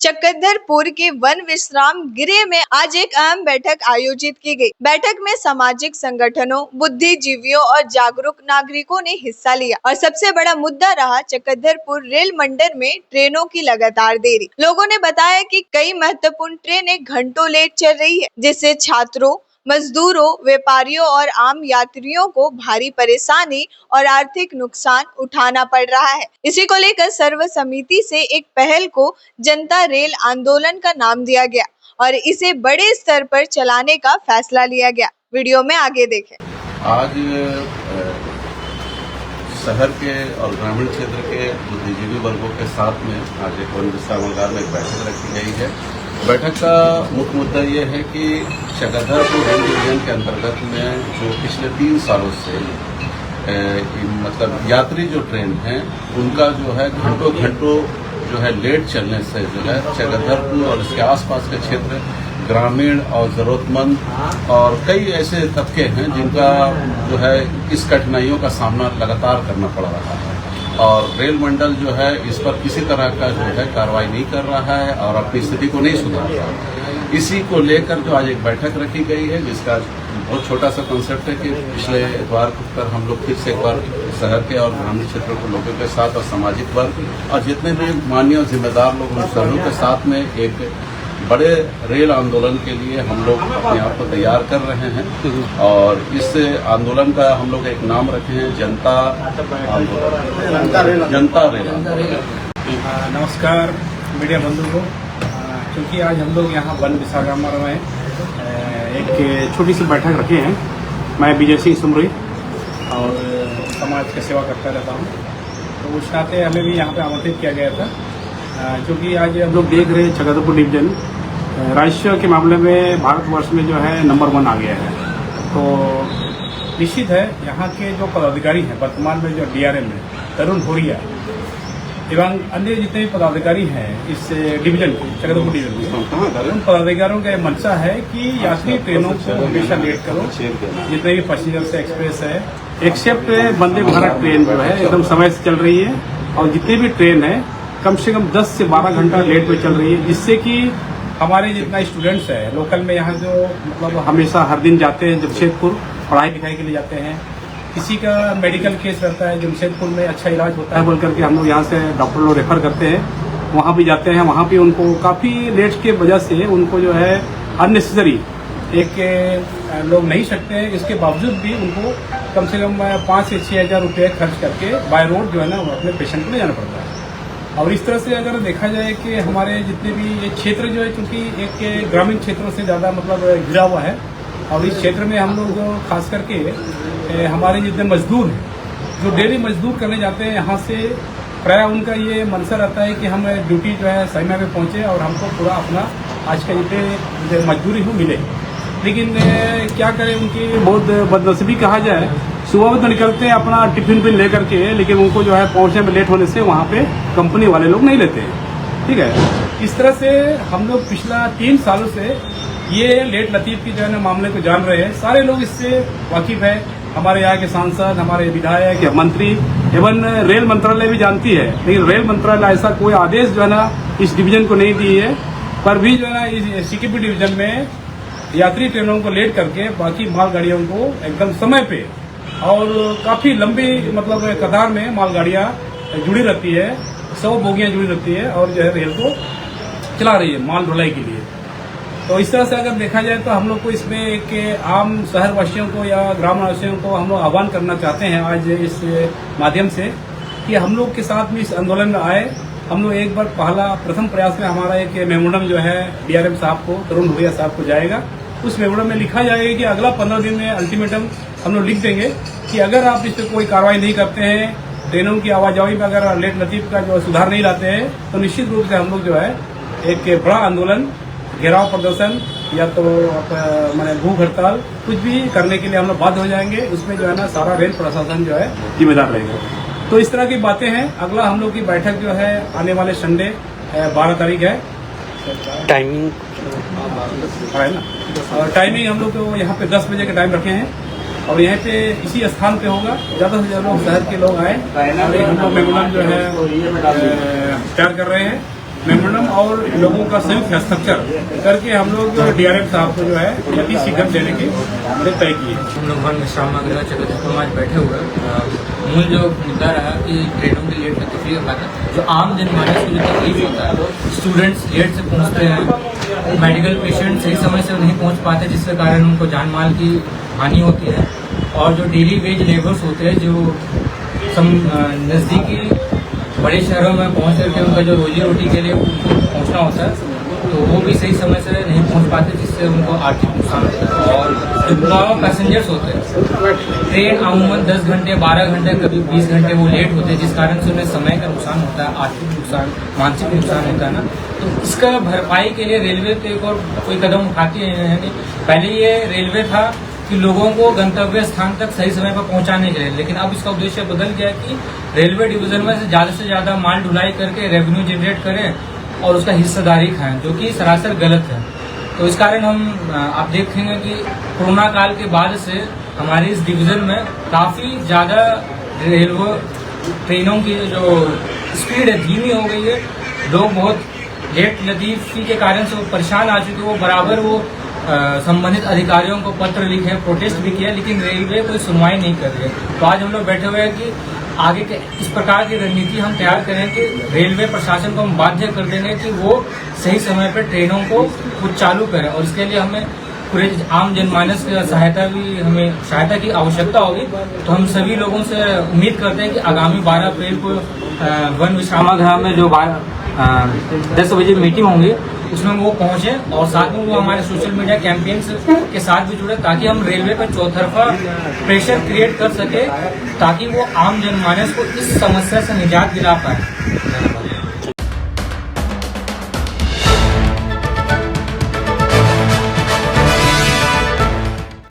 चक्रधरपुर के वन विश्राम गृह में आज एक अहम बैठक आयोजित की गई। बैठक में सामाजिक संगठनों, बुद्धिजीवियों और जागरूक नागरिकों ने हिस्सा लिया और सबसे बड़ा मुद्दा रहा चक्रधरपुर रेल मंडल में ट्रेनों की लगातार देरी। लोगों ने बताया कि कई महत्वपूर्ण ट्रेनें घंटों लेट चल रही है, जिससे छात्रों, मजदूरों, व्यापारियों और आम यात्रियों को भारी परेशानी और आर्थिक नुकसान उठाना पड़ रहा है। इसी को लेकर सर्व समिति से एक पहल को जनता रेल आंदोलन का नाम दिया गया और इसे बड़े स्तर पर चलाने का फैसला लिया गया। वीडियो में आगे देखें। आज शहर के और ग्रामीण क्षेत्र के बुद्धिजीवी वर्गों के साथ में आज एक वन विश्रामागार में एक बैठक रखी गई है। बैठक का मुख्य मुद्दा ये है कि चक्रधरपुर रेल डिवीजन के अंतर्गत में जो पिछले 3 सालों से मतलब यात्री जो ट्रेन हैं उनका जो है घंटों जो है लेट चलने से जो है चक्रधरपुर और इसके आसपास के क्षेत्र ग्रामीण और जरूरतमंद और कई ऐसे तबके हैं जिनका जो है इस कठिनाइयों का सामना लगातार करना पड़ रहा है और रेल मंडल जो है इस पर किसी तरह का जो है कार्रवाई नहीं कर रहा है और अपनी स्थिति को नहीं सुधार रहा है। इसी को लेकर जो आज एक बैठक रखी गई है, जिसका बहुत छोटा सा कॉन्सेप्ट है कि पिछले एतवार पर हम लोग फिर से एक बार शहर के और ग्रामीण क्षेत्रों के लोगों के साथ और सामाजिक वर्ग और जितने भी मान्य और जिम्मेदार लोग उन सभी के साथ में एक बड़े रेल आंदोलन के लिए हम लोग अपने आप को तैयार कर रहे हैं और इस आंदोलन का हम लोग एक नाम रखे हैं जनता रेल आंदोलन। नमस्कार मीडिया बंधु को, क्योंकि आज हम लोग यहाँ वन विश्रामागार में एक छोटी सी बैठक रखे हैं। मैं विजय सिंह सुमरी और समाज की सेवा करता रहता हूँ, तो उस नाते हमें भी यहाँ पे आमंत्रित किया गया था, क्योंकि आज हम लोग देख रहे हैं चक्रधरपुर डिवीजन राजस्व के मामले में भारतवर्ष में जो है नंबर 1 आ गया है। तो निश्चित है यहाँ के जो पदाधिकारी हैं वर्तमान में जो DRM है तरुण भोरिया एवं अन्य जितने भी पदाधिकारी हैं इस डिवीजन के चक्रधरपुर डिवीजन के, उन पदाधिकारियों का मंशा है कि यात्री ट्रेनों को हमेशा लेट करो। जितने भी पैसेंजर से एक्सप्रेस है एक्सेप्ट वंदे भारत ट्रेन जो है एकदम समय से चल रही है और जितनी भी ट्रेन है कम से कम 10 से 12 घंटा लेट में चल रही है, जिससे कि हमारे जितना स्टूडेंट्स है लोकल में यहाँ जो मतलब हमेशा हर दिन जाते हैं जमशेदपुर पढ़ाई लिखाई के लिए जाते हैं, किसी का मेडिकल केस रहता है जमशेदपुर में अच्छा इलाज होता है बोल करके हम लोग यहाँ से डॉक्टर लोग रेफर करते हैं, वहाँ भी जाते हैं। वहाँ भी उनको काफ़ी लेट के वजह से उनको जो है अननेसेसरी एक लोग नहीं सकते हैं, इसके बावजूद भी उनको कम से कम 5 से 6 हज़ार रुपये खर्च करके बाय रोड जो है ना अपने पेशेंट को ले जाना पड़ता है। और इस तरह से अगर देखा जाए कि हमारे जितने भी ये क्षेत्र जो है क्योंकि एक ग्रामीण क्षेत्रों से ज़्यादा मतलब घिरा हुआ है और इस क्षेत्र में हम लोग खास करके हमारे जितने मजदूर हैं जो डेली मजदूर करने जाते हैं यहाँ से प्राय उनका ये मनसा रहता है कि हम ड्यूटी जो है समय में पहुँचे और हमको पूरा अपना आज का जितने मजदूरी हो मिले। लेकिन क्या करें, उनकी बहुत बदनसीबी कहा जाए, सुबह में तो निकलते हैं अपना टिफिन पिन लेकर के, लेकिन उनको जो है पहुंचने में लेट होने से वहाँ पे कंपनी वाले लोग नहीं लेते हैं। ठीक है, इस तरह से हम लोग पिछला 3 सालों से ये लेट लतीफ की जो है ना मामले को जान रहे हैं। सारे लोग इससे वाकिफ है, हमारे यहाँ के सांसद, हमारे विधायक, मंत्री एवं रेल मंत्रालय भी जानती है, लेकिन रेल मंत्रालय ऐसा कोई आदेश जो है ना इस डिवीजन को नहीं दी है, पर भी जो है ना इस CKP डिवीजन में यात्री ट्रेनों को लेट करके बाकी मालगाड़ियों को एकदम समय पे और काफ़ी लंबी मतलब कतार में मालगाड़ियाँ जुड़ी रहती है, 100 बोगियाँ जुड़ी रहती है और जो है रेल को चला रही है माल ढुलाई के लिए। तो इस तरह से अगर देखा जाए तो हम लोग को इसमें एक आम शहरवासियों को या ग्रामवासियों को हम लोग आह्वान करना चाहते हैं आज इस माध्यम से कि हम लोग के साथ भी इस आंदोलन में आए। हम लोग एक बार प्रथम प्रयास में हमारा एक मेमोरेंडम जो है DRM साहब को, तरुण भोरिया साहब को जाएगा। उस मेमोरेंडम में लिखा जाएगा कि अगला 15 दिन में अल्टीमेटम हम लोग लिख देंगे कि अगर आप इस पर कोई कार्रवाई नहीं करते हैं, ट्रेनों की आवाजाही में अगर लेट लतीफ का जो सुधार नहीं लाते हैं, तो निश्चित रूप से हम लोग जो है एक बड़ा आंदोलन, घेराव प्रदर्शन या तो मैंने भूख हड़ताल कुछ भी करने के लिए हम लोग बाध्य हो जाएंगे। उसमें जो है ना सारा रेल प्रशासन जो है जिम्मेदार रहेगा। तो इस तरह की बातें हैं। अगला हम लोग की बैठक जो है आने वाले संडे 12 तारीख है। टाइमिंग है ना, और टाइमिंग हम लोग को यहाँ पे 10 बजे का टाइम रखे हैं और यहाँ पे इसी स्थान पे होगा। ज़्यादा से ज़्यादा शहर के लोग आए और हम लोग मेमोरेंडम जो है तैयार कर रहे हैं मेमोरेंडम और लोगों का संयुक्त हस्ताक्षर करके हम लोग DRM साहब को जो है यदि शीघ्र देने की हमने तय की है। हम लोग वन विश्राम गृह चक्रधरपुर आज बैठे हुए मूल जो मुद्दा रहा कि ट्रेनों की लेट में तकलीफ होता है, जो आम जनमानस को जो तकलीफ होता है, स्टूडेंट्स लेट से पहुंचते हैं, मेडिकल पेशेंट सही समय से नहीं पहुंच पाते जिसके कारण उनको जान माल की हानि होती है, और जो डेली वेज लेबर्स होते हैं जो नज़दीकी बड़े शहरों में पहुंच करके उनका जो रोजी रोटी के लिए उनको पहुंचना होता है तो वो भी सही समय से नहीं पहुंच पाते जिससे उनको आर्थिक नुकसान होता है। और जो नॉर्मल पैसेंजर्स होते हैं, ट्रेन अमूमन 10 घंटे 12 घंटे कभी 20 घंटे वो लेट होते हैं जिस कारण से उन्हें समय का नुकसान होता है, आर्थिक नुकसान, मानसिक नुकसान होता है ना। तो इसका भरपाई के लिए रेलवे तो एक और कोई कदम उठाती है। पहले ये रेलवे था कि लोगों को गंतव्य स्थान तक सही समय पर पहुंचाने के लिए, लेकिन अब इसका उद्देश्य बदल गया कि रेलवे डिवीजन में से ज़्यादा माल ढुलाई करके रेवेन्यू जनरेट करें और उसका हिस्सेदारी खाएं, जो कि सरासर गलत है। तो इस कारण हम आप देखेंगे कि कोरोना काल के बाद से हमारे इस डिवीज़न में काफ़ी ज़्यादा रेलवे ट्रेनों की जो स्पीड है धीमी हो गई है। लोग बहुत लेट लतीफ़ी के कारण से वो परेशान आ चुके, वो बराबर वो संबंधित अधिकारियों को पत्र लिखे, प्रोटेस्ट भी किया, लेकिन रेलवे कोई सुनवाई नहीं कर रही है। तो आज हम लोग बैठे हुए हैं कि आगे के इस प्रकार की रणनीति हम तैयार करें कि रेलवे प्रशासन को हम बाध्य कर देंगे कि वो सही समय पर ट्रेनों को वो चालू करें, और इसके लिए हमें पूरे आम जनमानस की सहायता की आवश्यकता होगी। तो हम सभी लोगों से उम्मीद करते हैं कि आगामी 12 अप्रैल को वन विश्रामागृह में जो 10 बजे मीटिंग होंगी उसमें वो पहुंचे, और साथ में वो हमारे सोशल मीडिया कैंपेन्स के साथ भी जुड़े, ताकि हम रेलवे पर चौतरफा प्रेशर क्रिएट कर सके ताकि वो आम जनमानस को इस समस्या से निजात दिला पाए।